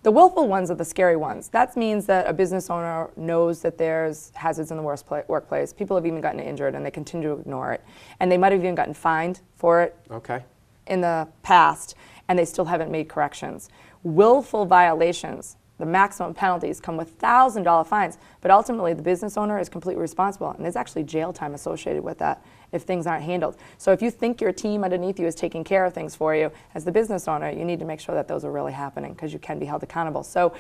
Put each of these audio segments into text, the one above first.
The willful ones are the scary ones. That means that a business owner knows that there's hazards in the workplace. People have even gotten injured and they continue to ignore it. And they might have even gotten fined for it in the past, and they still haven't made corrections. Willful violations, the maximum penalties come with $1,000 fines, but ultimately the business owner is completely responsible, and there's actually jail time associated with that if things aren't handled. So if you think your team underneath you is taking care of things for you, as the business owner, you need to make sure that those are really happening, because you can be held accountable. So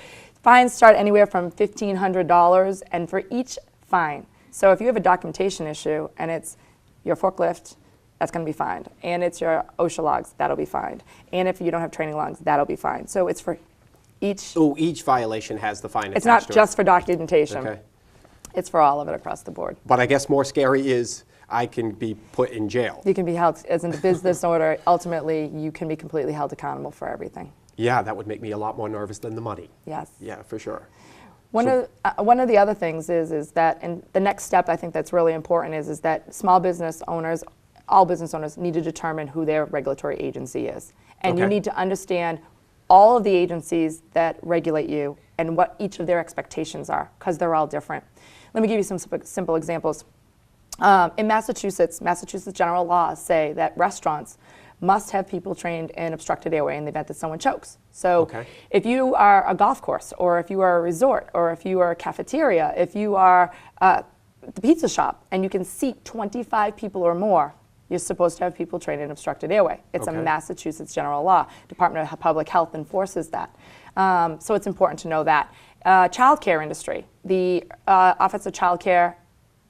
fines start anywhere from $1,500, and for each fine. So if you have a documentation issue and it's your forklift, that's going to be fined. And it's your OSHA logs, that'll be fined. And if you don't have training logs, that'll be fined. So it's for each. Oh, each violation has the fine attached It's not to just for documentation. Okay. It's for all of it across the board. But I guess more scary is I can be put in jail. You can be held, as in the business owner, ultimately you can be completely held accountable for everything. Yeah, that would make me a lot more nervous than the money. Yes. Yeah, for sure. One of the other things is that, and the next step I think that's really important is that small business owners, all business owners, need to determine who their regulatory agency is. And you need to understand all of the agencies that regulate you and what each of their expectations are, because they're all different. Let me give you some simple examples. In Massachusetts general laws say that restaurants must have people trained in obstructed airway in the event that someone chokes. So if you are a golf course, or if you are a resort, or if you are a cafeteria, if you are the pizza shop, and you can seat 25 people or more, you're supposed to have people trained in obstructed airway. It's a Massachusetts general law. Department of Public Health enforces that. So it's important to know that. Child care industry. The Office of Child Care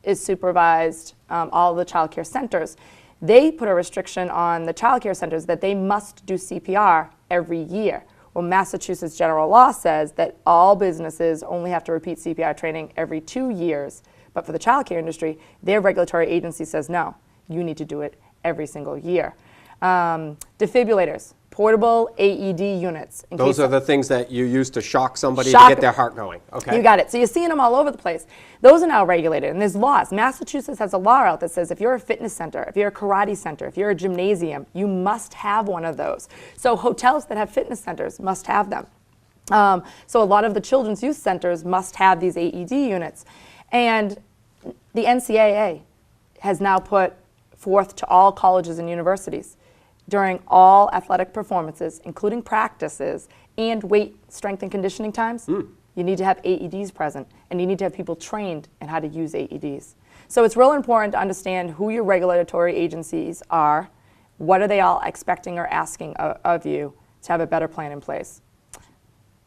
is supervised, all the child care centers. They put a restriction on the child care centers that they must do CPR every year. Well, Massachusetts general law says that all businesses only have to repeat CPR training every 2 years. But for the child care industry, their regulatory agency says no. You need to do it every single year. Defibrillators, portable AED units. Those are the things that you use to shock somebody to get their heart going. Okay. You got it. So you're seeing them all over the place. Those are now regulated, and there's laws. Massachusetts has a law out that says if you're a fitness center, if you're a karate center, if you're a gymnasium, you must have one of those. So hotels that have fitness centers must have them. So a lot of the children's youth centers must have these AED units. And the NCAA has now put forth to all colleges and universities during all athletic performances, including practices and weight, strength, and conditioning times, you need to have AEDs present, and you need to have people trained in how to use AEDs. So it's real important to understand who your regulatory agencies are, what are they all expecting or asking of you to have a better plan in place.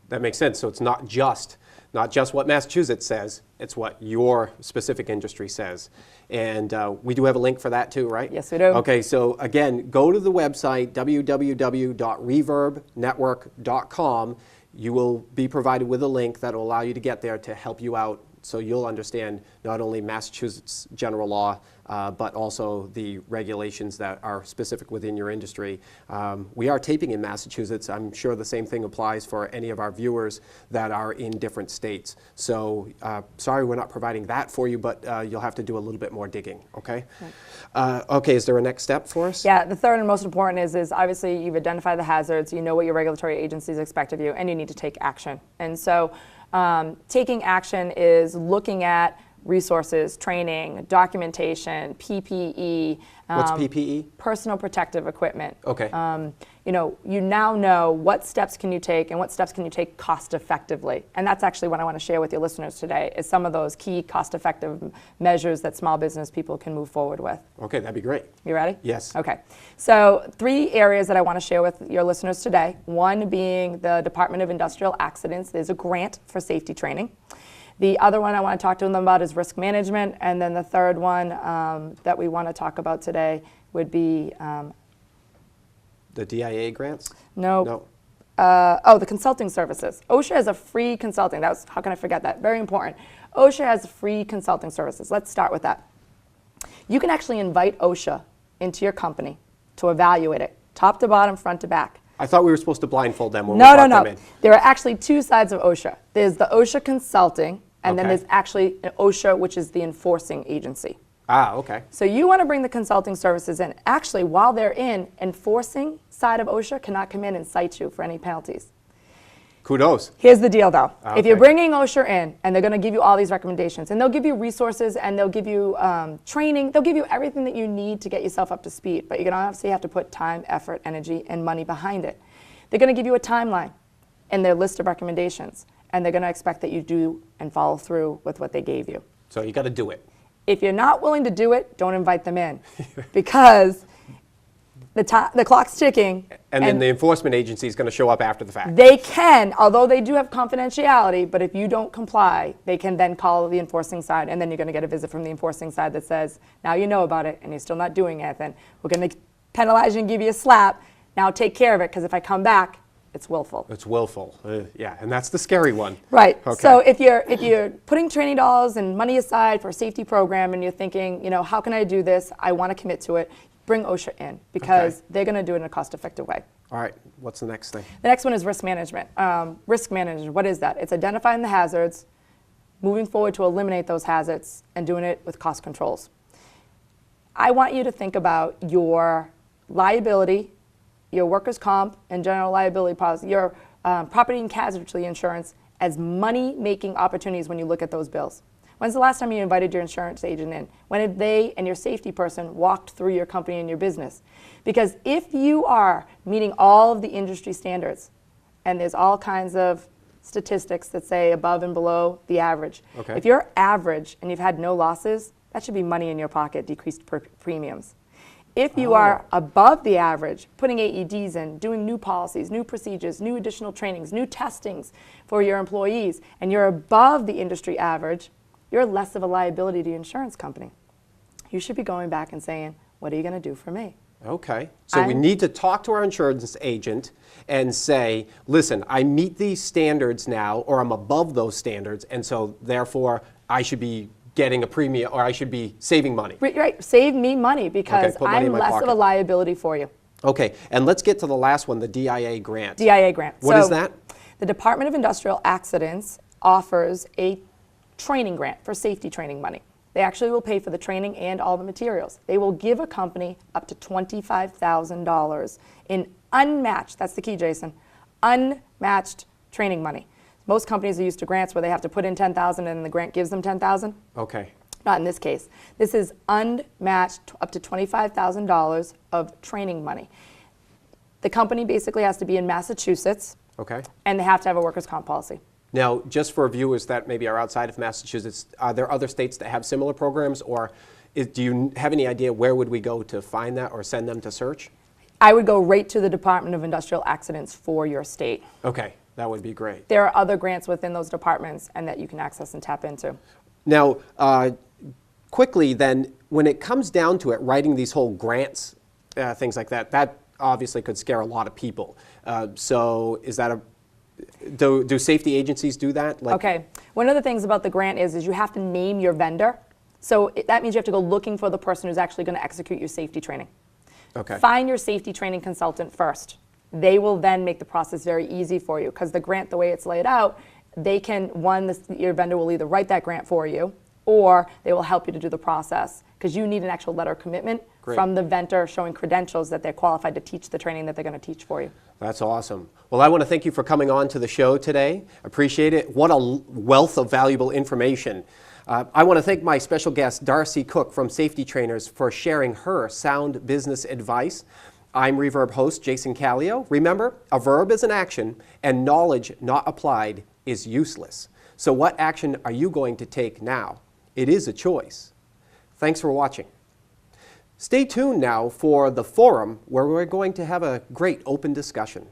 That makes sense. So it's not just what Massachusetts says, it's what your specific industry says. And we do have a link for that too, right? Yes, we do. Okay, so again, go to the website, www.reverbnetwork.com. You will be provided with a link that will allow you to get there to help you out, so you'll understand not only Massachusetts general law, but also the regulations that are specific within your industry. We are taping in Massachusetts. I'm sure the same thing applies for any of our viewers that are in different states. So sorry we're not providing that for you, but you'll have to do a little bit more digging, okay? Right. Okay, is there a next step for us? Yeah, the third and most important is obviously you've identified the hazards, you know what your regulatory agencies expect of you, and you need to take action. And so taking action is looking at resources, training, documentation, PPE. What's PPE? Personal protective equipment. Okay. You now know what steps can you take and what steps can you take cost effectively. And that's actually what I want to share with your listeners today, is some of those key cost effective measures that small business people can move forward with. Okay, that'd be great. You ready? Yes. Okay. So 3 areas that I want to share with your listeners today. One being the Department of Industrial Accidents. There's a grant for safety training. The other one I want to talk to them about is risk management. And then the third one that we want to talk about today would be... the DIA grants? No. The consulting services. OSHA has a free consulting. How can I forget that? Very important. OSHA has free consulting services. Let's start with that. You can actually invite OSHA into your company to evaluate it, top to bottom, front to back. I thought we were supposed to blindfold them when we brought them in. There are actually 2 sides of OSHA. There's the OSHA consulting, and then there's actually an OSHA, which is the enforcing agency. Ah, okay. So you want to bring the consulting services in. Actually, while they're in, enforcing side of OSHA cannot come in and cite you for any penalties. Kudos. Here's the deal, though. If you're Okay. bringing OSHA in, and they're going to give you all these recommendations, and they'll give you resources, and they'll give you training, they'll give you everything that you need to get yourself up to speed, but you're going to obviously have to put time, effort, energy, and money behind it. They're going to give you a timeline and their list of recommendations, and they're going to expect that you do and follow through with what they gave you. So you got to do it. If you're not willing to do it, don't invite them in, because the clock's ticking. And then the enforcement agency is going to show up after the fact. They can, although they do have confidentiality, but if you don't comply, they can then call the enforcing side, and then you're going to get a visit from the enforcing side that says, now you know about it, and you're still not doing it, then we're going to penalize you and give you a slap. Now take care of it, because if I come back, it's willful. It's willful. Yeah, and that's the scary one. Right. Okay. So if you're putting training dollars and money aside for a safety program, and you're thinking, how can I do this? I want to commit to it. Bring OSHA in, because they're going to do it in a cost-effective way. All right, what's the next thing? The next one is risk management. Risk management, what is that? It's identifying the hazards, moving forward to eliminate those hazards, and doing it with cost controls. I want you to think about your liability, your workers' comp and general liability policy, your property and casualty insurance as money-making opportunities when you look at those bills. When's the last time you invited your insurance agent in? When did they and your safety person walked through your company and your business? Because if you are meeting all of the industry standards, and there's all kinds of statistics that say above and below the average. Okay. If you're average and you've had no losses, that should be money in your pocket, decreased premiums. If you are above the average, putting AEDs in, doing new policies, new procedures, new additional trainings, new testings for your employees, and you're above the industry average, you're less of a liability to your insurance company. You should be going back and saying, what are you going to do for me? Okay, so we need to talk to our insurance agent and say, listen, I meet these standards now, or I'm above those standards, and so therefore I should be getting a premium, or I should be saving money. Right, save me money, because put money in I'm my less of pocket. a liability for you. Okay, and let's get to the last one, the DIA grant. DIA grant. What is that? The Department of Industrial Accidents offers a training grant for safety training money. They actually will pay for the training and all the materials. They will give a company up to $25,000 in unmatched, that's the key, Jason, unmatched training money. Most companies are used to grants where they have to put in $10,000 and the grant gives them $10,000. Okay. Not in this case. This is unmatched, up to $25,000 of training money. The company basically has to be in Massachusetts, Okay. and they have to have a workers' comp policy. Now, just for viewers that maybe are outside of Massachusetts, are there other states that have similar programs, or do you have any idea where would we go to find that or send them to search? I would go right to the Department of Industrial Accidents for your state. Okay, that would be great. There are other grants within those departments and that you can access and tap into. Now, quickly then, when it comes down to it, writing these whole grants, things like that, that obviously could scare a lot of people. So is that do safety agencies do that? Okay, one of the things about the grant is you have to name your vendor. So that means you have to go looking for the person who's actually going to execute your safety training. Okay. Find your safety training consultant first. They will then make the process very easy for you, because the grant, the way it's laid out, they can, your vendor will either write that grant for you, or they will help you to do the process, because you need an actual letter of commitment from the vendor showing credentials that they're qualified to teach the training that they're going to teach for you. That's awesome. Well, I want to thank you for coming on to the show today. Appreciate it. What a wealth of valuable information. I want to thank my special guest, Darcy Cook from Safety Trainers, for sharing her sound business advice. I'm Reverb host Jason Kallio. Remember, a verb is an action, and knowledge not applied is useless. So what action are you going to take now? It is a choice. Thanks for watching. Stay tuned now for the forum, where we're going to have a great open discussion.